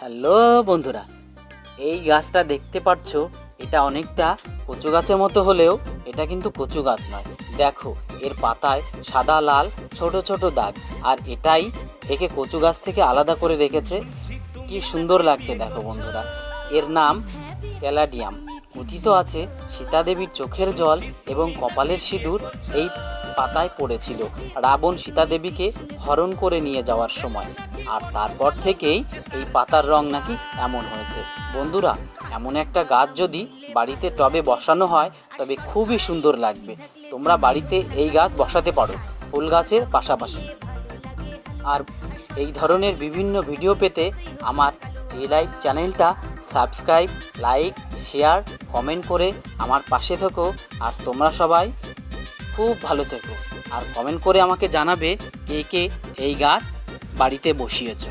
Hello বন্ধুরা, এই গাছটা দেখতে পাচ্ছ, এটা অনেকটা কচু গাছের মতো হলেও এটা কিন্তু কচু গাছ নয়। দেখো, এর পাতায় সাদা লাল ছোট ছোট দাগ, আর এটাই একে কচু গাছ থেকে আলাদা করে রেখেছে। কি সুন্দর লাগছে দেখো বন্ধুরা। এর নাম ক্যালাডিয়াম। কথিত আছে সীতা দেবীর চোখের জল এবং কপালের সিঁদুর এই পাতায় পড়েছিল রাবণ সীতা দেবীকে হরণ করে নিয়ে যাওয়ার সময়। আর তারপর থেকেই এই পাতার রং নাকি এমন হয়েছে। বন্ধুরা, এমন একটা গাছ যদি বাড়িতে টবে বসানো হয় তবে খুবই সুন্দর লাগবে। তোমরা বাড়িতে এই গাছ বসাতে পারো ফুল গাছের পাশাপাশি। আর এই ধরনের বিভিন্ন ভিডিও পেতে আমার লাইভ চ্যানেলটা সাবস্ক্রাইব, লাইক, শেয়ার, কমেন্ট করে আমার পাশে থেকো। আর তোমরা সবাই খুব ভালো থেকো। আর কমেন্ট করে আমাকে জানাবে কে কে এই গাছ বাড়িতে বসিয়েছো।